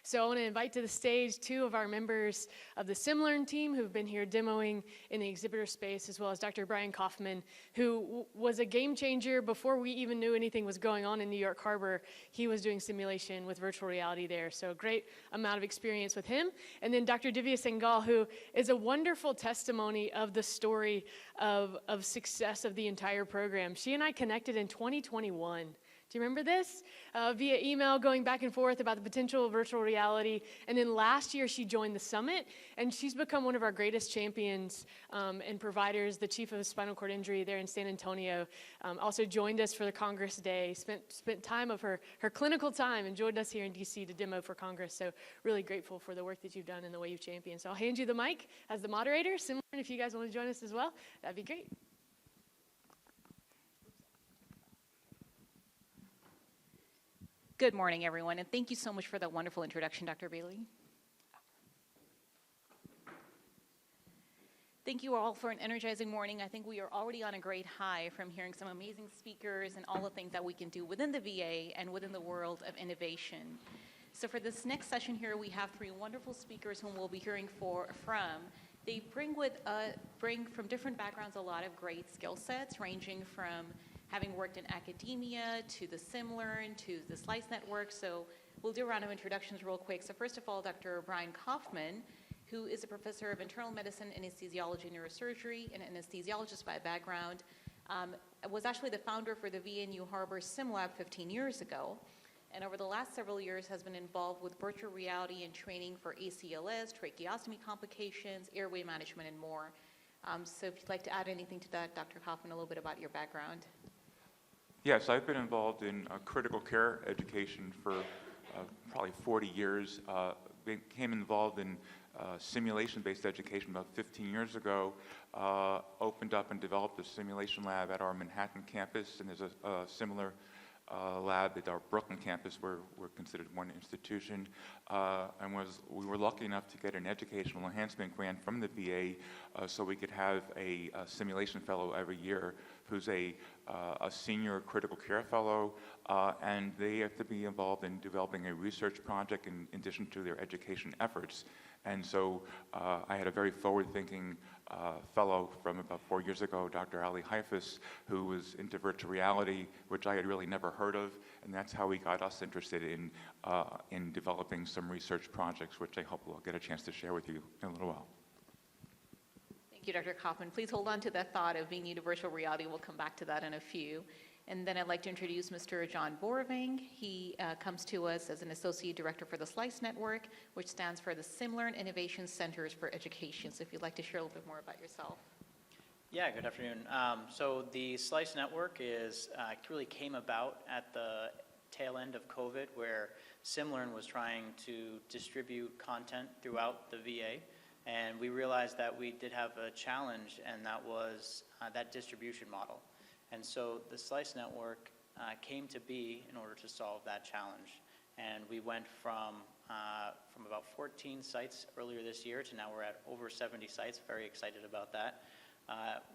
So I want to invite to the stage two of our members of the SimLearn team who've been here demoing in the exhibitor space, as well as Dr. Brian Kaufman, who was a game changer before we even knew anything was going on in New York Harbor. He was doing simulation with virtual reality there, so a great amount of experience with him. And then Dr. Divya Sengal, who is a wonderful testimony of the story of success of the entire program. She and I connected in 2021. Do you remember this? Via email, going back and forth about the potential of virtual reality. And then last year, she joined the summit, and she's become one of our greatest champions and providers, the chief of spinal cord injury there in San Antonio. Also joined us for the Congress Day, spent time of her clinical time, and joined us here in DC to demo for Congress. So really grateful for the work that you've done and the way you've championed. So I'll hand you the mic as the moderator. SimLearn, if you guys want to join us as well, that'd be great. Good morning, everyone, and thank you so much for that wonderful introduction, Dr. Bailey. Thank you all for an energizing morning. I think we are already on a great high from hearing some amazing speakers and all the things that we can do within the VA and within the world of innovation. So for this next session here, we have three wonderful speakers whom we'll be hearing from. They bring from different backgrounds a lot of great skill sets, ranging from having worked in academia, to the SimLearn, to the Slice Network. So we'll do a round of introductions real quick. So first of all, Dr. Brian Kaufman, who is a professor of internal medicine, anesthesiology, and neurosurgery, and an anesthesiologist by background, was actually the founder for the VA New Harbor SimLab 15 years ago. And over the last several years has been involved with virtual reality and training for ACLS, tracheostomy complications, airway management, and more. So if you'd like to add anything to that, Dr. Kaufman, a little bit about your background. Yes, I've been involved in critical care education for probably 40 years. Became involved in simulation-based education about 15 years ago. Opened up and developed a simulation lab at our Manhattan campus, and there's a similar lab at our Brooklyn campus where we're considered one institution. We were lucky enough to get an educational enhancement grant from the VA so we could have a simulation fellow every year who's a senior critical care fellow, and they have to be involved in developing a research project in addition to their education efforts. And so I had a very forward-thinking fellow from about 4 years ago, Dr. Ali Haifis, who was into virtual reality, which I had really never heard of, and that's how he got us interested in developing some research projects, which I hope we'll get a chance to share with you in a little while. Thank you, Dr. Kaufman. Please hold on to that thought of being new to virtual reality. We'll come back to that in a few. And then I'd like to introduce Mr. John Boroving. He comes to us as an Associate Director for the Slice Network, which stands for the SimLearn Innovation Centers for Education. So if you'd like to share a little bit more about yourself. Yeah, good afternoon. So the Slice Network really came about at the tail end of COVID, where SimLearn was trying to distribute content throughout the VA. And we realized that we did have a challenge, and that was that distribution model. And so the Slice Network came to be in order to solve that challenge. And we went from about 14 sites earlier this year to now we're at over 70 sites, very excited about that,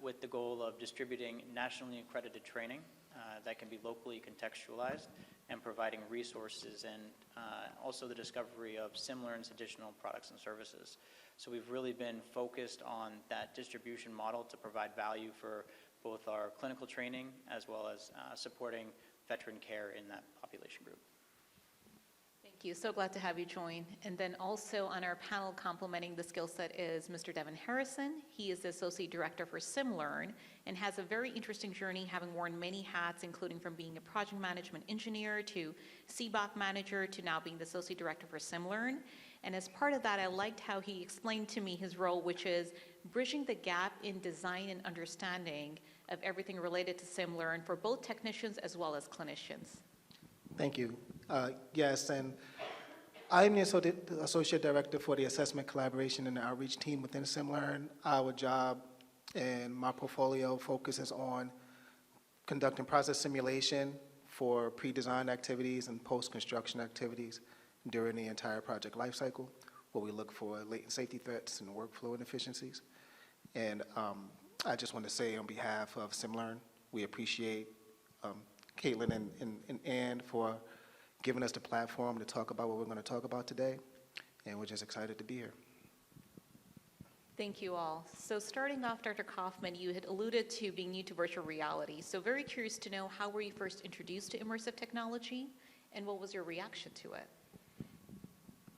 with the goal of distributing nationally accredited training that can be locally contextualized and providing resources and also the discovery of SimLearn's additional products and services. So we've really been focused on that distribution model to provide value for both our clinical training as well as supporting veteran care in that population group. Thank you. So glad to have you join. And then also on our panel complementing the skill set is Mr. Devin Harrison. He is the Associate Director for SimLearn and has a very interesting journey, having worn many hats, including from being a project management engineer to CBOC manager to now being the Associate Director for SimLearn. And as part of that, I liked how he explained to me his role, which is bridging the gap in design and understanding of everything related to SimLearn for both technicians as well as clinicians. Thank you. Yes, and I'm the Associate Director for the Assessment Collaboration and Outreach Team within SimLearn. Our job and my portfolio focuses on conducting process simulation for pre-design activities and post-construction activities during the entire project lifecycle, where we look for latent safety threats and workflow inefficiencies. And I just want to say on behalf of SimLearn, we appreciate Caitlin and Ann for giving us the platform to talk about what we're going to talk about today, and we're just excited to be here. Thank you all. So starting off, Dr. Kaufman, you had alluded to being new to virtual reality. So very curious to know, how were you first introduced to immersive technology, and what was your reaction to it?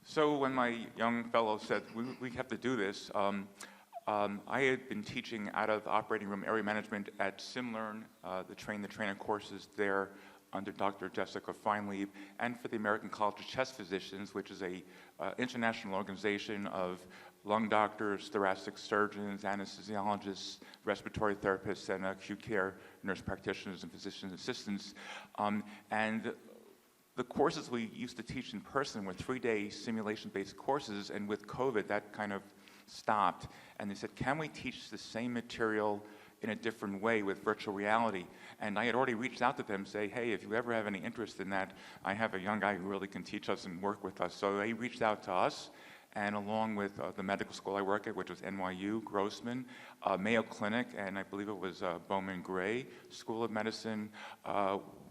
So when my young fellow said, we have to do this, I had been teaching out of operating room area management at SimLearn, the trainer courses there under Dr. Jessica Feinlieb, and for the American College of Chest Physicians, which is a international organization of lung doctors, thoracic surgeons, anesthesiologists, respiratory therapists, and acute care nurse practitioners and physician assistants. And the courses we used to teach in person were 3-day simulation-based courses, and with COVID, that kind of stopped. And they said, can we teach the same material in a different way with virtual reality? And I had already reached out to them, say, hey, if you ever have any interest in that, I have a young guy who really can teach us and work with us. So they reached out to us, and along with the medical school I work at, which was NYU, Grossman, Mayo Clinic, and I believe it was Bowman Gray School of Medicine,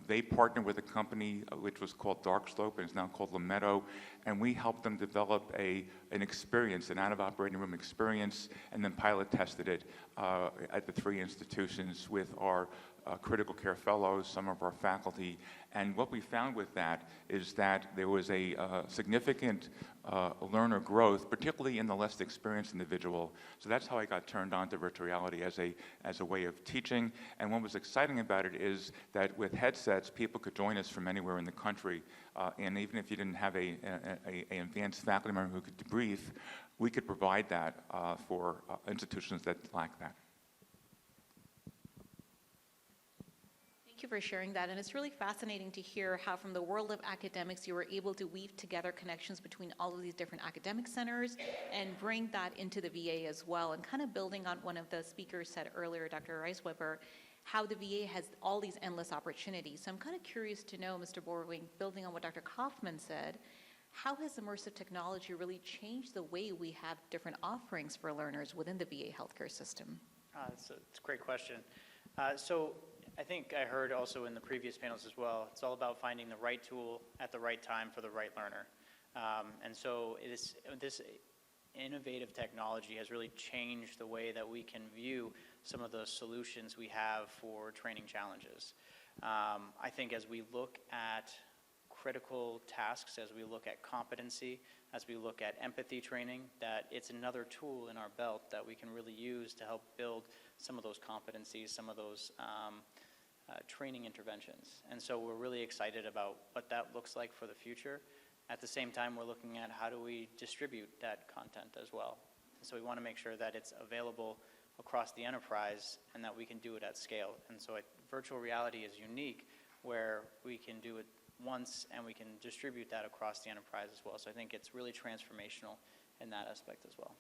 they partnered with a company which was called Darkslope, and is now called Lametto, and we helped them develop an experience, an out-of-operating room experience, and then pilot tested it at the 3 institutions with our critical care fellows, some of our faculty. And what we found with that is that there was a significant learner growth, particularly in the less experienced individual. So that's how I got turned on to virtual reality as a way of teaching. And what was exciting about it is that with headsets, people could join us from anywhere in the country. And even if you didn't have an advanced faculty member who could debrief, we could provide that for institutions that lack that. Thank you for sharing that, and it's really fascinating to hear how from the world of academics you were able to weave together connections between all of these different academic centers and bring that into the VA as well, and kind of building on one of the speakers said earlier, Dr. Reisweber, how the VA has all these endless opportunities. So I'm kind of curious to know, Mr. Borwing, building on what Dr. Kaufman said, how has immersive technology really changed the way we have different offerings for learners within the VA healthcare system? It's a great question. So I think I heard also in the previous panels as well, it's all about finding the right tool at the right time for the right learner. And so this innovative technology has really changed the way that we can view some of the solutions we have for training challenges. I think as we look at critical tasks, as we look at competency, as we look at empathy training, that it's another tool in our belt that we can really use to help build some of those competencies, some of those training interventions. And so we're really excited about what that looks like for the future. At the same time, we're looking at how do we distribute that content as well. And so we want to make sure that it's available across the enterprise and that we can do it at scale. And so virtual reality is unique where we can do it once and we can distribute that across the enterprise as well. So I think it's really transformational in that aspect as well.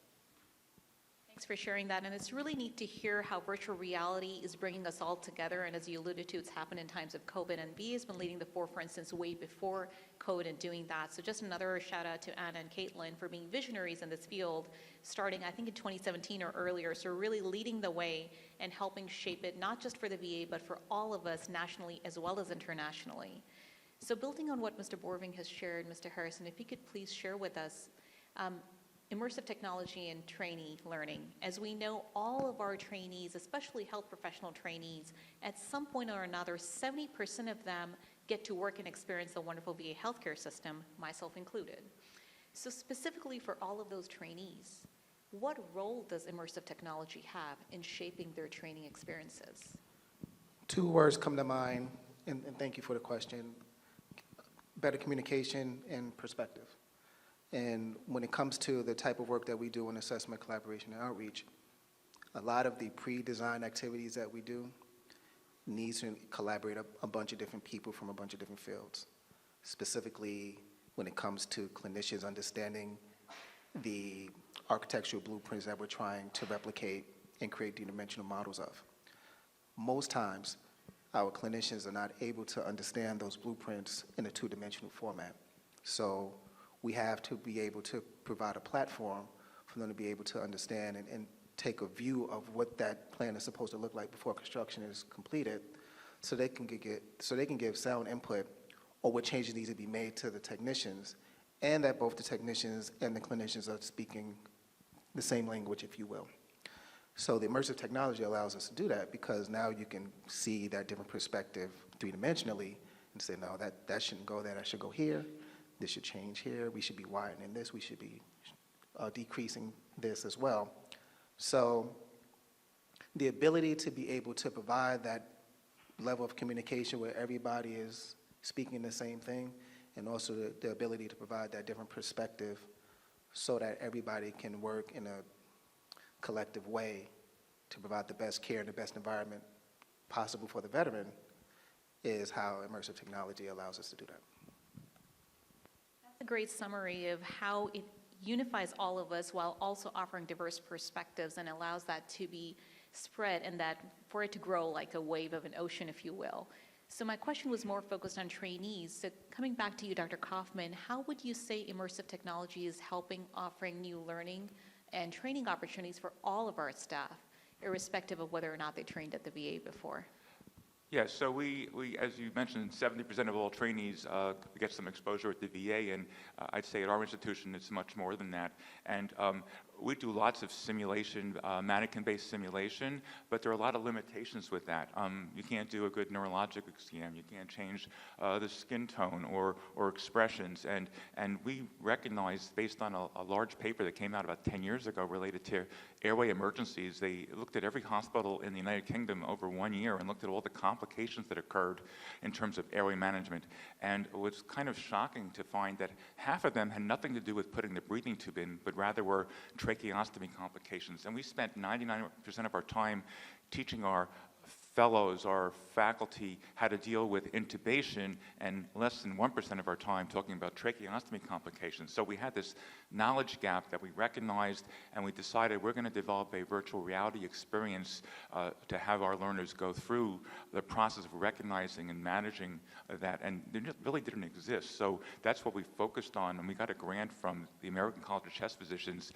Thanks for sharing that, and it's really neat to hear how virtual reality is bringing us all together, and as you alluded to, it's happened in times of COVID, and VA has been leading the forefront since way before COVID in doing that. So just another shout out to Anna and Caitlin for being visionaries in this field, starting I think in 2017 or earlier, so really leading the way and helping shape it, not just for the VA, but for all of us nationally as well as internationally. So building on what Mr. Borwing has shared, Mr. Harrison, if you could please share with us immersive technology and trainee learning. As we know, all of our trainees, especially health professional trainees, at some point or another, 70% of them get to work and experience the wonderful VA healthcare system, myself included. So specifically for all of those trainees, what role does immersive technology have in shaping their training experiences? 2 words come to mind, and thank you for the question: better communication and perspective. And when it comes to the type of work that we do in assessment, collaboration, and outreach, a lot of the pre-design activities that we do needs to collaborate a bunch of different people from a bunch of different fields. Specifically, when it comes to clinicians understanding the architectural blueprints that we're trying to replicate and create three-dimensional models of. Most times, our clinicians are not able to understand those blueprints in a 2-dimensional format. So we have to be able to provide a platform for them to be able to understand and take a view of what that plan is supposed to look like before construction is completed, so they can give sound input or what changes need to be made to the technicians, and that both the technicians and the clinicians are speaking the same language, if you will. So the immersive technology allows us to do that because now you can see that different perspective three-dimensionally and say, no, that shouldn't go there, that should go here, this should change here, we should be widening this, we should be decreasing this as well. So the ability to be able to provide that level of communication where everybody is speaking the same thing, and also the ability to provide that different perspective so that everybody can work in a collective way to provide the best care and the best environment possible for the veteran is how immersive technology allows us to do that. That's a great summary of how it unifies all of us while also offering diverse perspectives and allows that to be spread and that for it to grow like a wave of an ocean, if you will. So my question was more focused on trainees. So coming back to you, Dr. Kaufman, how would you say immersive technology is helping offering new learning and training opportunities for all of our staff, irrespective of whether or not they trained at the VA before? Yes, so we as you mentioned, 70% of all trainees get some exposure at the VA, and I'd say at our institution it's much more than that. And we do lots of simulation, mannequin-based simulation, but there are a lot of limitations with that. You can't do a good neurologic exam, you can't change the skin tone or expressions, and we recognize, based on a large paper that came out about 10 years ago related to airway emergencies, they looked at every hospital in the United Kingdom over 1 year and looked at all the complications that occurred in terms of airway management. And it was kind of shocking to find that half of them had nothing to do with putting the breathing tube in, but rather were tracheostomy complications. And we spent 99% of our time teaching our fellows, our faculty, how to deal with intubation, and less than 1% of our time talking about tracheostomy complications. So we had this knowledge gap that we recognized, and we decided we're going to develop a virtual reality experience to have our learners go through the process of recognizing and managing that, and it really didn't exist. So that's what we focused on, and we got a grant from the American College of Chest Physicians,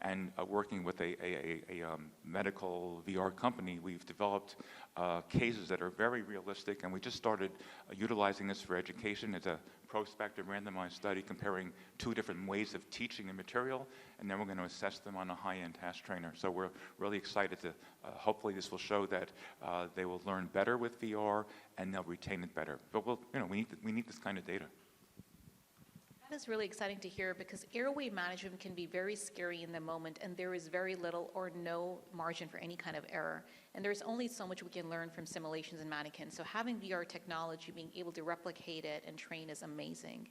and working with a medical VR company, we've developed cases that are very realistic, and we just started utilizing this for education. It's a prospective randomized study comparing 2 different ways of teaching the material, and then we're going to assess them on a high-end task trainer. So we're really excited to, hopefully this will show that they will learn better with VR and they'll retain it better. But we need this kind of data. That is really exciting to hear because airway management can be very scary in the moment, and there is very little or no margin for any kind of error. And there's only so much we can learn from simulations and mannequins. So having VR technology, being able to replicate it and train is amazing.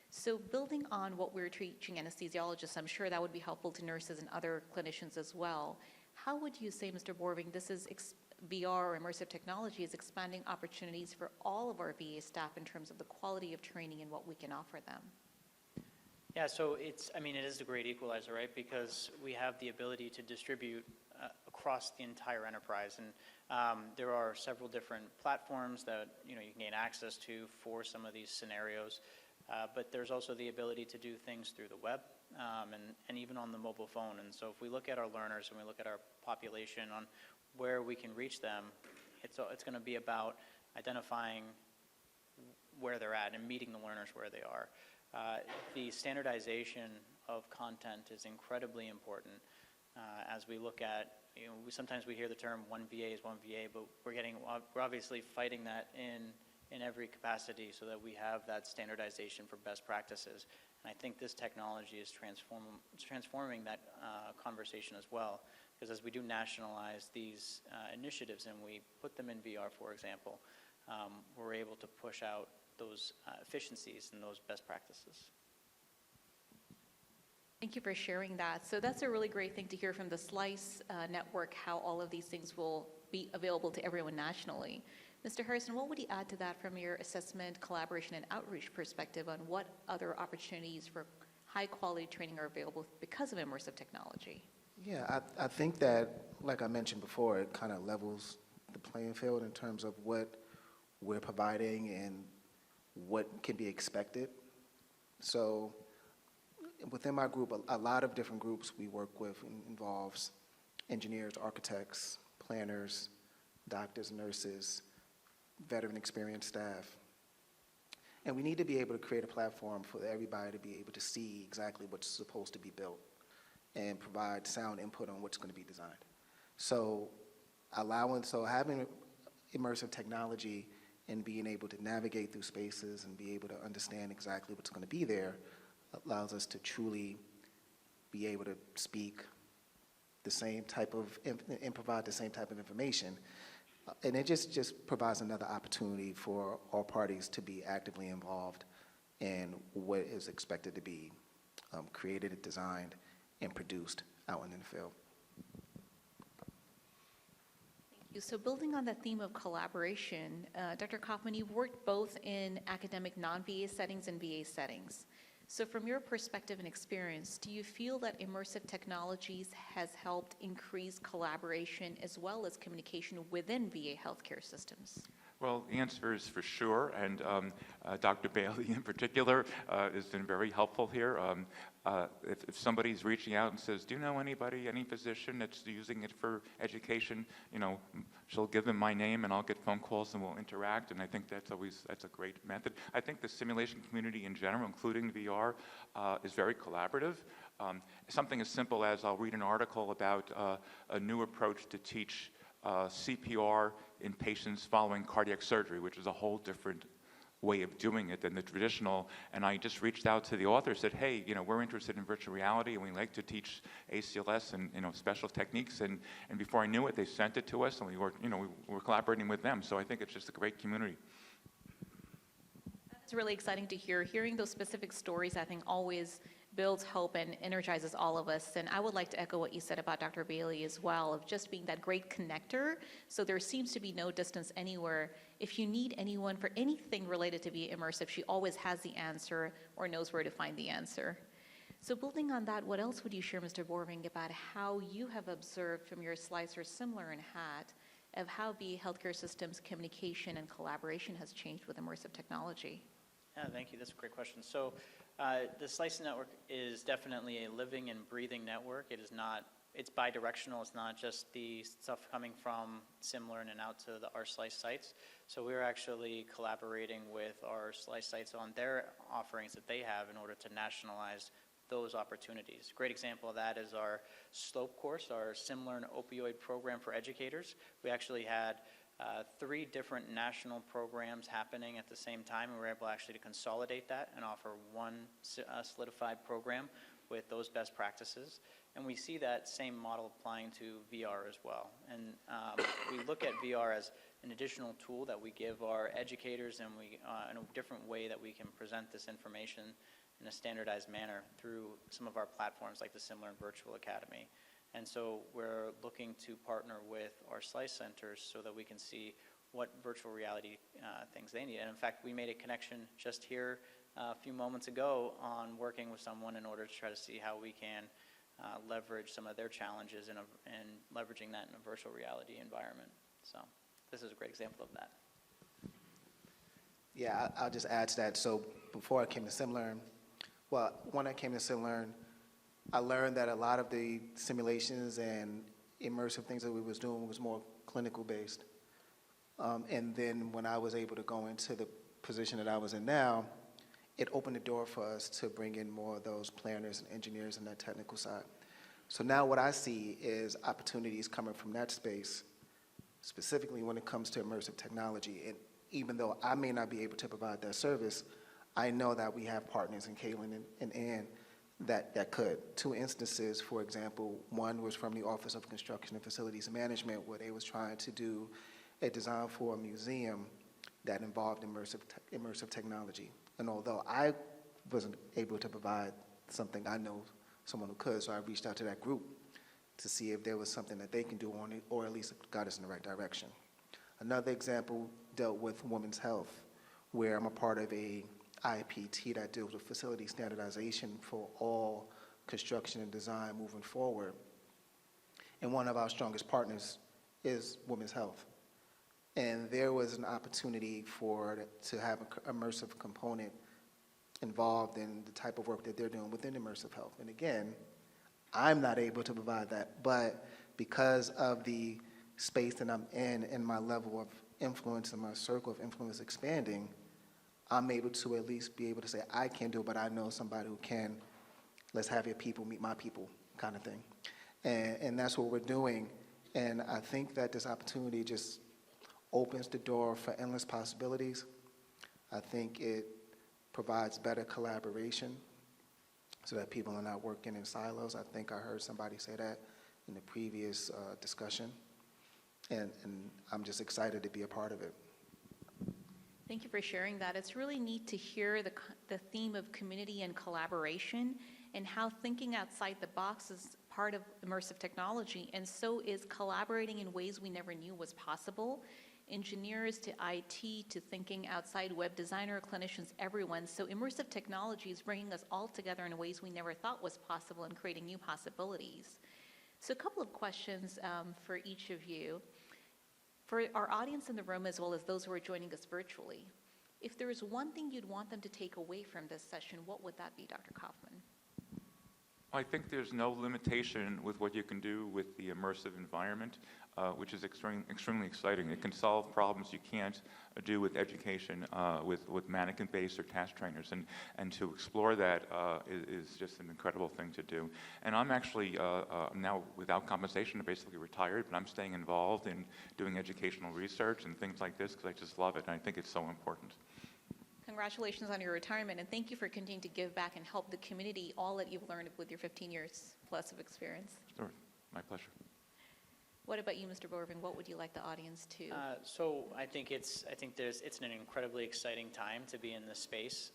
So building on what we're teaching anesthesiologists, I'm sure that would be helpful to nurses and other clinicians as well. How would you say, Mr. Borving, this is VR or immersive technology is expanding opportunities for all of our VA staff in terms of the quality of training and what we can offer them? Yeah, so it is a great equalizer, right? Because we have the ability to distribute across the entire enterprise, and there are several different platforms that you can gain access to for some of these scenarios. But there's also the ability to do things through the web and even on the mobile phone. And so if we look at our learners and we look at our population on where we can reach them, it's going to be about identifying where they're at and meeting the learners where they are. The standardization of content is incredibly important as we look at, sometimes we hear the term one VA is one VA, but we're obviously fighting that in every capacity so that we have that standardization for best practices. And I think this technology is transforming that conversation as well, because as we do nationalize these initiatives and we put them in VR, for example, we're able to push out those efficiencies and those best practices. Thank you for sharing that. So that's a really great thing to hear from the SLICE network, how all of these things will be available to everyone nationally. Mr. Harrison, what would you add to that from your assessment, collaboration, and outreach perspective on what other opportunities for high-quality training are available because of immersive technology? Yeah, I think that, like I mentioned before, it kind of levels the playing field in terms of what we're providing and what can be expected. So within my group, a lot of different groups we work with involves engineers, architects, planners, doctors, nurses, veteran experienced staff. And we need to be able to create a platform for everybody to be able to see exactly what's supposed to be built and provide sound input on what's going to be designed. So having immersive technology and being able to navigate through spaces and be able to understand exactly what's going to be there allows us to truly be able to speak the same type of, and provide the same type of information. And it just provides another opportunity for all parties to be actively involved in what is expected to be created, designed, and produced out in the field. Thank you. So building on that theme of collaboration, Dr. Kaufman, you've worked both in academic non-VA settings and VA settings. So from your perspective and experience, do you feel that immersive technologies has helped increase collaboration as well as communication within VA healthcare systems? Well, the answer is for sure, and Dr. Bailey in particular has been very helpful here. If somebody's reaching out and says, do you know anybody, any physician that's using it for education, she'll give them my name and I'll get phone calls and we'll interact, and I think that's a great method. I think the simulation community in general, including VR, is very collaborative. Something as simple as I'll read an article about a new approach to teach CPR in patients following cardiac surgery, which is a whole different way of doing it than the traditional. And I just reached out to the author, said, hey, we're interested in virtual reality and we like to teach ACLS and special techniques. And before I knew it, they sent it to us, and we were collaborating with them. So I think it's just a great community. It's really exciting to hear. Hearing those specific stories, I think, always builds hope and energizes all of us. And I would like to echo what you said about Dr. Bailey as well, of just being that great connector. So there seems to be no distance anywhere. If you need anyone for anything related to be immersive, she always has the answer or knows where to find the answer. So building on that, what else would you share, Mr. Borving, about how you have observed from your slicer similar in hat of how VA healthcare systems communication and collaboration has changed with immersive technology? Yeah, thank you. That's a great question. So the Slice Network is definitely a living and breathing network. It's bi-directional. It's not just the stuff coming from SimLearn and out to our Slice sites. So we're actually collaborating with our Slice sites on their offerings that they have in order to nationalize those opportunities. A great example of that is our SLOPE course, our SimLearn opioid program for educators. We actually had 3 different national programs happening at the same time, and we were able actually to consolidate that and offer one solidified program with those best practices. And we see that same model applying to VR as well. And we look at VR as an additional tool that we give our educators, and we in a different way that we can present this information in a standardized manner through some of our platforms like the SimLearn Virtual Academy. And so we're looking to partner with our Slice centers so that we can see what virtual reality things they need. And in fact, we made a connection just here a few moments ago on working with someone in order to try to see how we can leverage some of their challenges and leveraging that in a virtual reality environment. So this is a great example of that. Yeah, I'll just add to that. So before I came to SimLearn, when I came to SimLearn, I learned that a lot of the simulations and immersive things that we was doing was more clinical based. And then when I was able to go into the position that I was in now, it opened the door for us to bring in more of those planners and engineers and that technical side. So now what I see is opportunities coming from that space, specifically when it comes to immersive technology. And even though I may not be able to provide that service, I know that we have partners in Kaylin and Ann that could. 2 instances, for example, one was from the Office of Construction and Facilities Management, where they was trying to do a design for a museum that involved immersive technology. And although I wasn't able to provide something, I know someone who could, so I reached out to that group to see if there was something that they can do on it, or at least got us in the right direction. Another example dealt with women's health, where I'm a part of a IPT that deals with facility standardization for all construction and design moving forward. And one of our strongest partners is women's health. And there was an opportunity to have an immersive component involved in the type of work that they're doing within immersive health. And again, I'm not able to provide that, but because of the space that I'm in and my level of influence and my circle of influence expanding, I'm able to at least be able to say, I can't do it, but I know somebody who can. Let's have your people meet my people, kind of thing. And that's what we're doing. And I think that this opportunity just opens the door for endless possibilities. I think it provides better collaboration so that people are not working in silos. I think I heard somebody say that in the previous discussion. And I'm just excited to be a part of it. Thank you for sharing that. It's really neat to hear the theme of community and collaboration and how thinking outside the box is part of immersive technology, and so is collaborating in ways we never knew was possible. Engineers to IT to thinking outside, web designer, clinicians, everyone. So immersive technology is bringing us all together in ways we never thought was possible and creating new possibilities. So a couple of questions for each of you. For our audience in the room, as well as those who are joining us virtually, if there is one thing you'd want them to take away from this session, what would that be, Dr. Kaufman? I think there's no limitation with what you can do with the immersive environment, which is extremely exciting. It can solve problems you can't do with education, with mannequin-based or task trainers, and to explore that is just an incredible thing to do. And I'm actually now, without compensation, basically retired, but I'm staying involved in doing educational research and things like this because I just love it, and I think it's so important. Congratulations on your retirement, and thank you for continuing to give back and help the community, all that you've learned with your 15 years plus of experience. Sure, my pleasure. What about you, Mr. Borvin? What would you like the audience to? So I think it's an incredibly exciting time to be in this space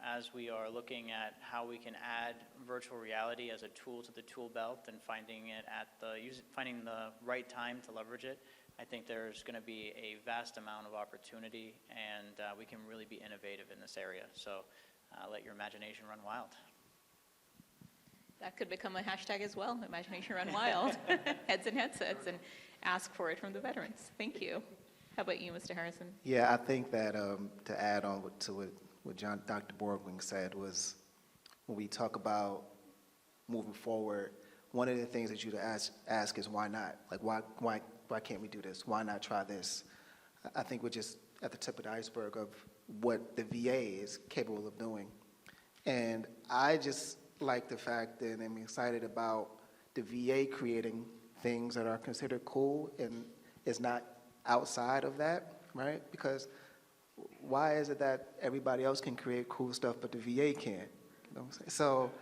as we are looking at how we can add virtual reality as a tool to the tool belt and finding the right time to leverage it. I think there's going to be a vast amount of opportunity, and we can really be innovative in this area. So let your imagination run wild. That could become a hashtag as well, Imagination Run Wild, heads and headsets, and ask for it from the veterans. Thank you. How about you, Mr. Harrison? Yeah, I think that to add on to what Dr. Borgwing said was when we talk about moving forward, one of the things that you to ask is why not? Like, why can't we do this? Why not try this? I think we're just at the tip of the iceberg of what the VA is capable of doing. And I just like the fact that I'm excited about the VA creating things that are considered cool and is not outside of that, right? Because why is it that everybody else can create cool stuff but the VA can't? You know what I'm saying? So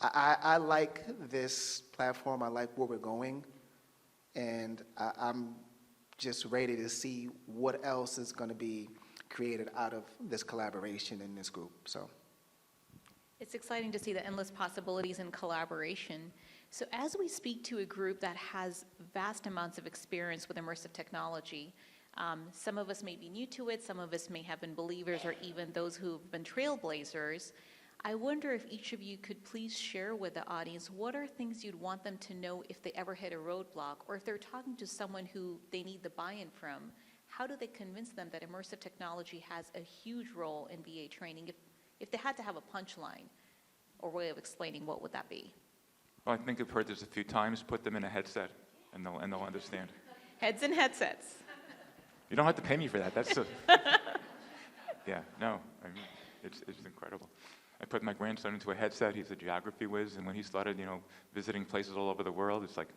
I like this platform. I like where we're going. And I'm just ready to see what else is going to be created out of this collaboration in this group. So it's exciting to see the endless possibilities in collaboration. So as we speak to a group that has vast amounts of experience with immersive technology, some of us may be new to it, some of us may have been believers, or even those who've been trailblazers. I wonder if each of you could please share with the audience what are things you'd want them to know if they ever hit a roadblock, or if they're talking to someone who they need the buy-in from, how do they convince them that immersive technology has a huge role in VA training? If they had to have a punchline or way of explaining, what would that be? Well, I think I've heard this a few times. Put them in a headset, and they'll understand. Heads and headsets. You don't have to pay me for that. That's yeah, no, I mean, it's incredible. I put my grandson into a headset. He's a geography whiz, and when he started, visiting places all over the world, it's like,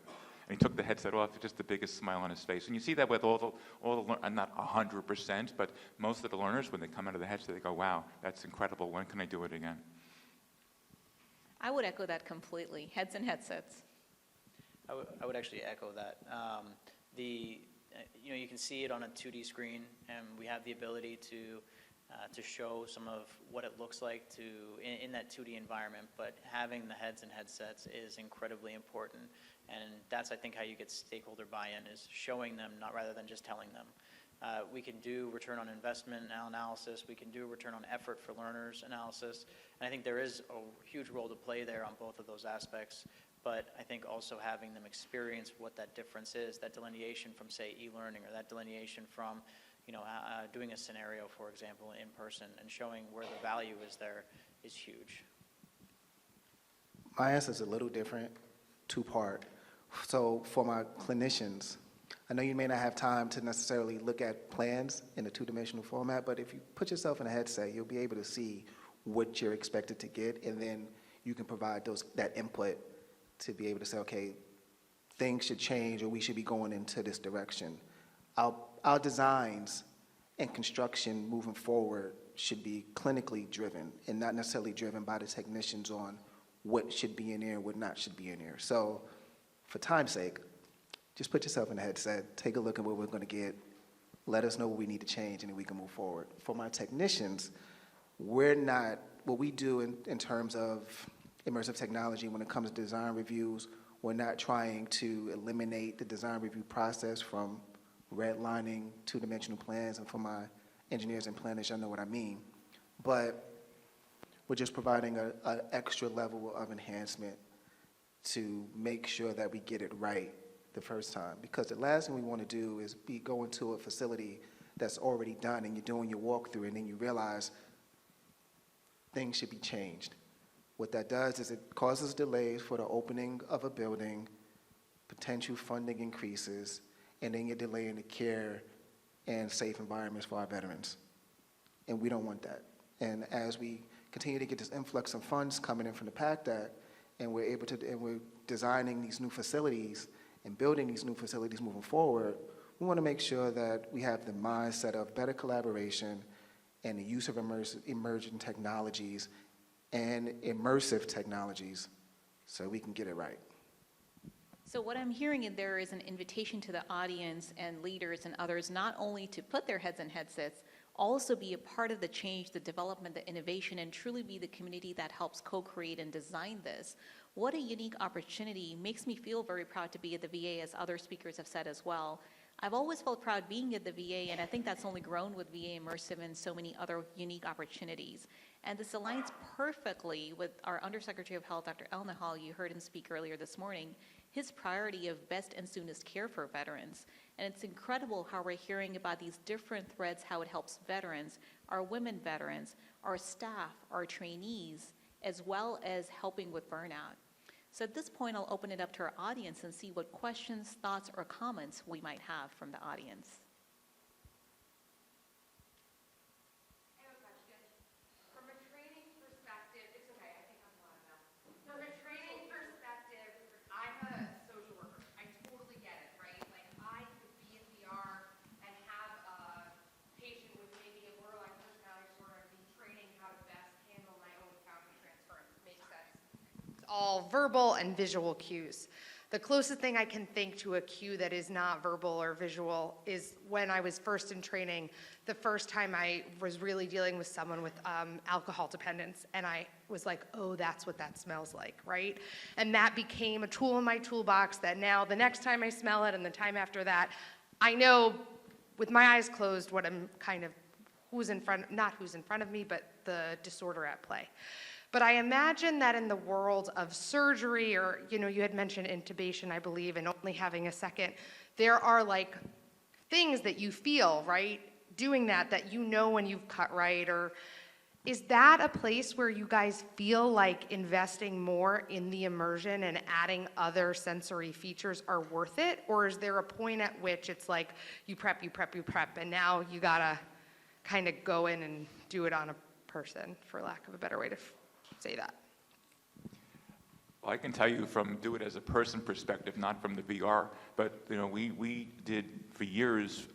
and he took the headset off, just the biggest smile on his face. And you see that with all the not 100%, but most of the learners, when they come out of the headset, they go, wow, that's incredible. When can I do it again? I would echo that completely. Heads and headsets. I would actually echo that. You can see it on a 2D screen, and we have the ability to show some of what it looks like in that 2D environment, but having the heads and headsets is incredibly important, and that's, I think, how you get stakeholder buy-in, is showing them, not rather than just telling them. We can do return on investment analysis, we can do return on effort for learners analysis, and I think there is a huge role to play there on both of those aspects, but I think also having them experience what that difference is, that delineation from, say, e-learning, or that delineation from doing a scenario, for example, in person, and showing where the value is there is huge. my answer is a little different, two-part. So for my clinicians, I know you may not have time to necessarily look at plans in a two-dimensional format, but if you put yourself in a headset, you'll be able to see what you're expected to get, and then you can provide that input to be able to say, okay, things should change or we should be going into this direction. Our designs and construction moving forward should be clinically driven and not necessarily driven by the technicians on what should be in there and what not should be in there. So for time's sake, just put yourself in a headset, take a look at what we're going to get, let us know what we need to change, and then we can move forward. For my technicians, what we do in terms of immersive technology when it comes to design reviews, we're not trying to eliminate the design review process from redlining two-dimensional plans, and for my engineers and planners, y'all know what I mean. But we're just providing an extra level of enhancement to make sure that we get it right the first time. Because the last thing we want to do is go into a facility that's already done and you're doing your walkthrough and then you realize things should be changed. What that does is it causes delays for the opening of a building, potential funding increases, and then you're delaying the care and safe environments for our veterans. And we don't want that. And as we continue to get this influx of funds coming in from the PACT Act, and we're designing these new facilities and building these new facilities moving forward, we want to make sure that we have the mindset of better collaboration and the use of emerging technologies and immersive technologies so we can get it right. So what I'm hearing in there is an invitation to the audience and leaders and others not only to put their heads in headsets, also be a part of the change, the development, the innovation, and truly be the community that helps co-create and design this. What a unique opportunity. Makes me feel very proud to be at the VA, as other speakers have said as well. I've always felt proud being at the VA, and I think that's only grown with VA Immersive and so many other unique opportunities. And this aligns perfectly with our Undersecretary of Health, Dr. El Nahal. You heard him speak earlier this morning. His priority of best and soonest care for veterans. And it's incredible how we're hearing about these different threads, how it helps veterans, our women veterans, our staff, our trainees, as well as helping with burnout. So at this point, I'll open it up to our audience and see what questions, thoughts, or comments we might have from the audience. All verbal and visual cues. The closest thing I can think to a cue that is not verbal or visual is when I was first in training, the first time I was really dealing with someone with alcohol dependence, and I was like, oh, that's what that smells like, right? And that became a tool in my toolbox that now the next time I smell it and the time after that, I know with my eyes closed what I'm kind of, not who's in front of me, but the disorder at play. But I imagine that in the world of surgery, or, you had mentioned intubation, I believe, and only having a second, there are like things that you feel, right? Doing that when you've cut right, or is that a place where you guys feel like investing more in the immersion and adding other sensory features are worth it? Or is there a point at which it's like you prep, and now you gotta kind of go in and do it on a person, for lack of a better way to say that? Well, I can tell you from do it as a person perspective, not from the VR, but we did for years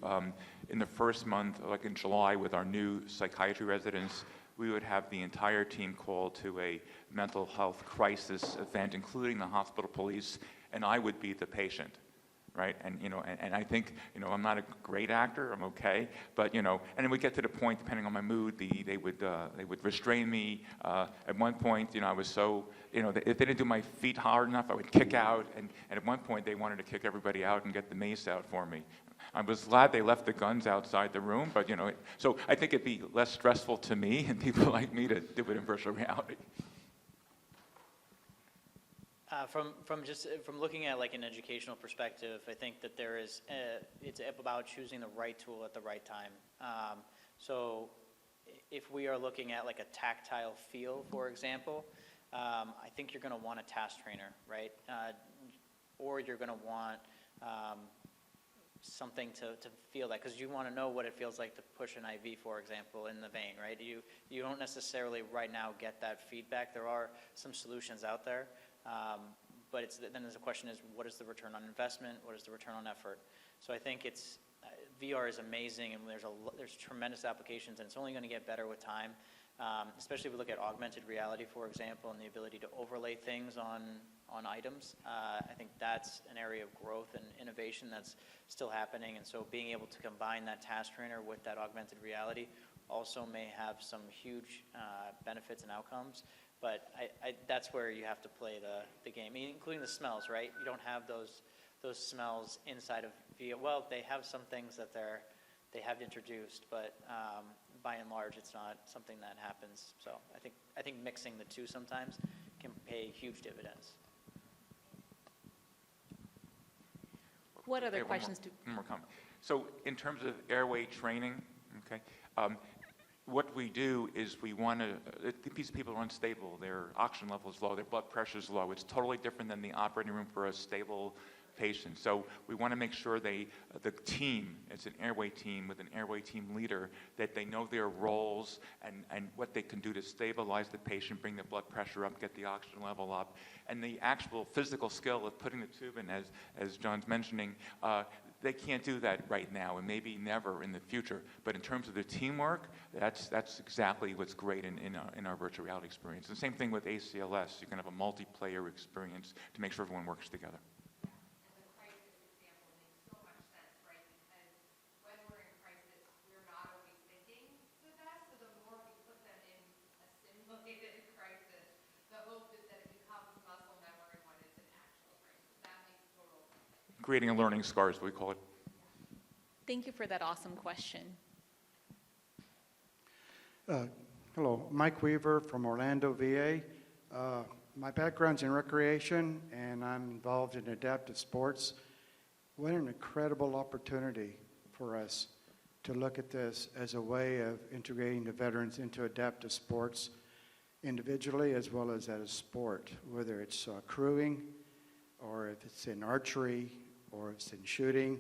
in the first month, like in July with our new psychiatry residents, we would have the entire team called to a mental health crisis event, including the hospital police, and I would be the patient. Right, and I think I'm not a great actor. I'm okay, but and then we get to the point, depending on my mood, they would restrain me. At one point, I was so if they didn't do my feet hard enough, I would kick out. And at one point, they wanted to kick everybody out and get the mace out for me. I was glad they left the guns outside the room, but so I think it'd be less stressful to me and people like me to do it in virtual reality. From looking at like an educational perspective, I think that it's about choosing the right tool at the right time. So if we are looking at like a tactile feel, for example, I think you're going to want a task trainer, right? Or you're going to want something to feel that, because you want to know what it feels like to push an IV, for example, in the vein, right? You don't necessarily right now get that feedback. There are some solutions out there, but then the question is, what is the return on investment? What is the return on effort? So I think VR is amazing, and there's tremendous applications, and it's only going to get better with time. Especially if we look at augmented reality, for example, and the ability to overlay things on items. I think that's an area of growth and innovation that's still happening. And so being able to combine that task trainer with that augmented reality also may have some huge benefits and outcomes. But that's where you have to play the game, including the smells, right? You don't have those smells inside of VR. Well, they have some things that they have introduced, but by and large, it's not something that happens. So I think mixing the two sometimes can pay huge dividends. What other Okay, questions one more comment. So in terms of airway training, okay, what we do is we want to, these people are unstable, their oxygen level is low, their blood pressure is low. It's totally different than the operating room for a stable patient. So we want to make sure the team, it's an airway team with an airway team leader, that they know their roles and what they can do to stabilize the patient, bring the blood pressure up, get the oxygen level up, and the actual physical skill of putting the tube in, as John's mentioning, they can't do that right now and maybe never in the future. But in terms of the teamwork, that's exactly what's great in our virtual reality experience. The same thing with ACLS. You can have a multiplayer experience to make sure everyone works together. Creating a learning scars, we call it. Thank you for that awesome question. Hello, Mike Weaver from Orlando, VA. My background's in recreation, and I'm involved in adaptive sports. What an incredible opportunity for us to look at this as a way of integrating the veterans into adaptive sports individually as well as a sport, whether it's crewing or if it's in archery or if it's in shooting.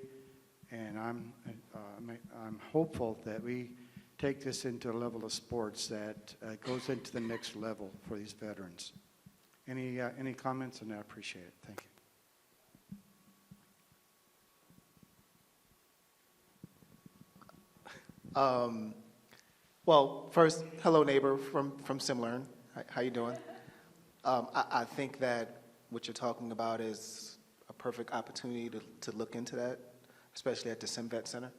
And I'm hopeful that we take this into a level of sports that goes into the next level for these veterans. Any comments on that? I appreciate it. Thank you. Well, first, hello, neighbor from SimLearn. How you doing? I think that what you're talking about is a perfect opportunity to look into that, especially at the SimVet Center.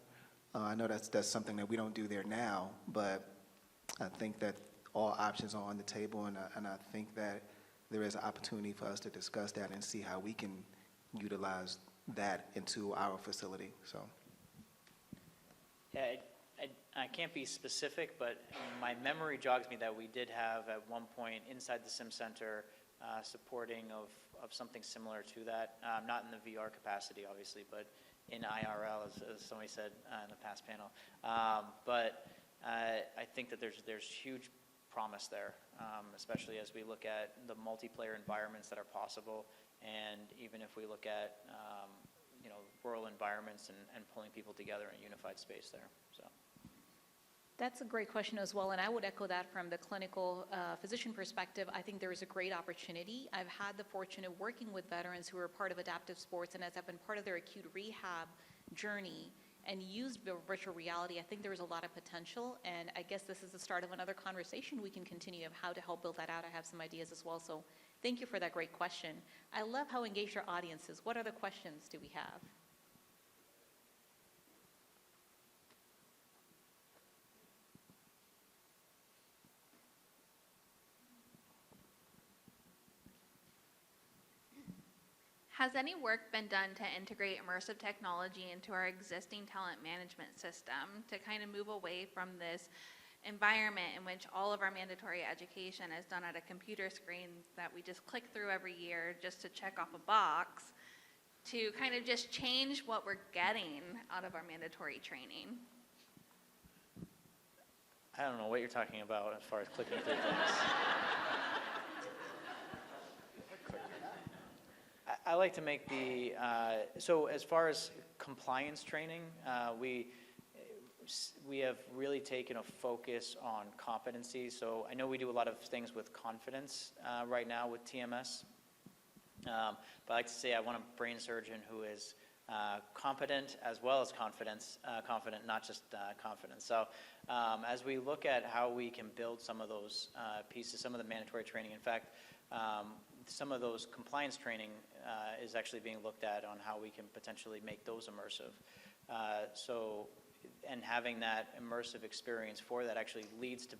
I know that's something that we don't do there now, but I think that all options are on the table, and I think that there is an opportunity for us to discuss that and see how we can utilize that into our facility. So. Yeah, I can't be specific, but my memory jogs me that we did have at one point inside the Sim Center supporting of something similar to that, not in the VR capacity, obviously, but in IRL, as somebody said in the past panel. But I think that there's huge promise there, especially as we look at the multiplayer environments that are possible, and even if we look at rural environments and pulling people together in a unified space there. So. That's a great question as well, and I would echo that from the clinical physician perspective. I think there is a great opportunity. I've had the fortune of working with veterans who are part of adaptive sports and as have been part of their acute rehab journey and used virtual reality. I think there is a lot of potential, and I guess this is the start of another conversation we can continue of how to help build that out. I have some ideas as well, so thank you for that great question. I love how engaged our audience is. What other questions do we have? Has any work been done to integrate immersive technology into our existing talent management system to kind of move away from this environment in which all of our mandatory education is done at a computer screen that we just click through every year just to check off a box, to kind of just change what we're getting out of our mandatory training? I don't know what you're talking about as far as clicking through things. I like to make the, so as far as compliance training, we have really taken a focus on competency. So I know we do a lot of things with confidence right now with TMS. But I like to say I want a brain surgeon who is competent as well as confident, not just confident. So as we look at how we can build some of those pieces, some of the mandatory training, in fact, some of those compliance training is actually being looked at on how we can potentially make those immersive. And having that immersive experience for that actually leads to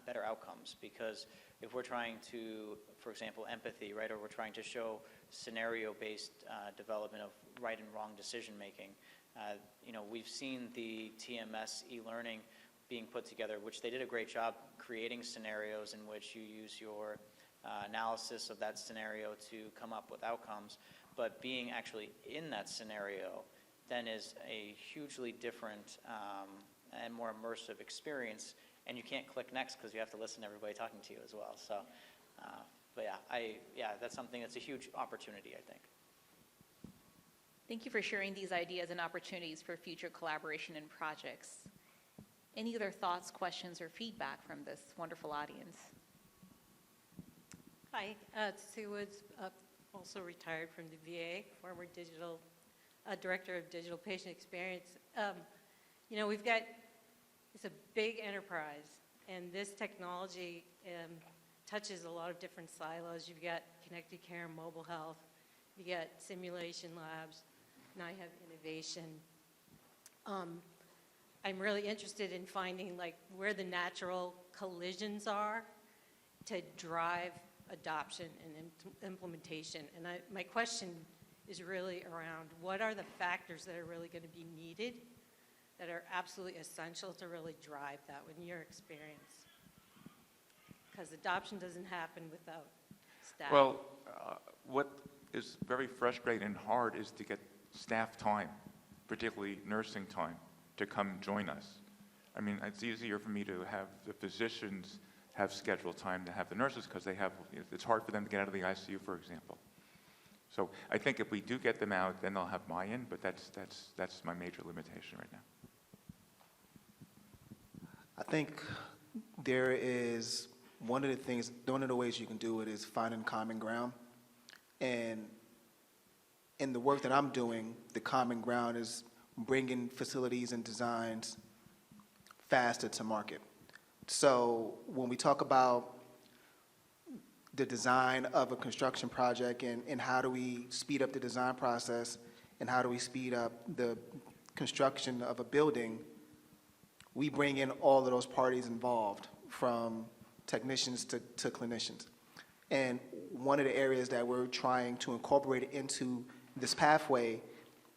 better outcomes, because if we're trying to, for example, empathy, right, or we're trying to show scenario-based development of right and wrong decision-making, we've seen the TMS e-learning being put together, which they did a great job creating scenarios in which you use your analysis of that scenario to come up with outcomes, but being actually in that scenario then is a hugely different and more immersive experience, and you can't click next because you have to listen to everybody talking to you as well. So, but yeah, that's something that's a huge opportunity, I think. Thank you for sharing these ideas and opportunities for future collaboration and projects. Any other thoughts, questions, or feedback from this wonderful audience? Hi, Sue Woods, also retired from the VA, former director of digital patient experience. It's a big enterprise, and this technology touches a lot of different silos. You've got connected care and mobile health, you got simulation labs, now you have innovation. I'm really interested in finding where the natural collisions are to drive adoption and implementation. And my question is really around what are the factors that are really going to be needed, that are absolutely essential to really drive that in your experience? Because adoption doesn't happen without staff. Well, what is very frustrating and hard is to get staff time, particularly nursing time, to come join us. I mean, it's easier for me to have the physicians have scheduled time to have the nurses because it's hard for them to get out of the ICU, for example. So I think if we do get them out, then they'll have buy-in, but that's my major limitation right now. I think there is one of the ways you can do it is finding common ground. And in the work that I'm doing, the common ground is bringing facilities and designs faster to market. So when we talk about the design of a construction project and how do we speed up the design process and how do we speed up the construction of a building, we bring in all of those parties involved, from technicians to clinicians. And one of the areas that we're trying to incorporate into this pathway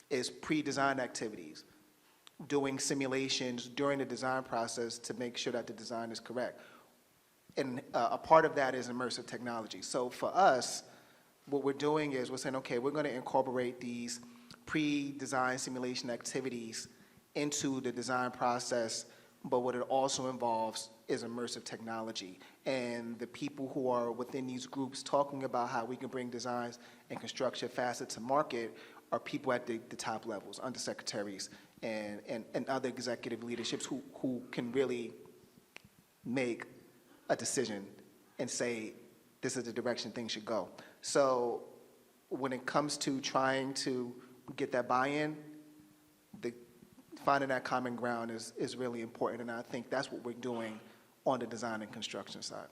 is pre-design activities, doing simulations during the design process to make sure that the design is correct. And a part of that is immersive technology. So for us, what we're doing is we're saying, okay, we're going to incorporate these pre-design simulation activities into the design process, but what it also involves is immersive technology. And the people who are within these groups talking about how we can bring designs and construction faster to market are people at the top levels, undersecretaries and other executive leaderships who can really make a decision and say, this is the direction things should go. So when it comes to trying to get that buy-in, finding that common ground is really important, and I think that's what we're doing on the design and construction side.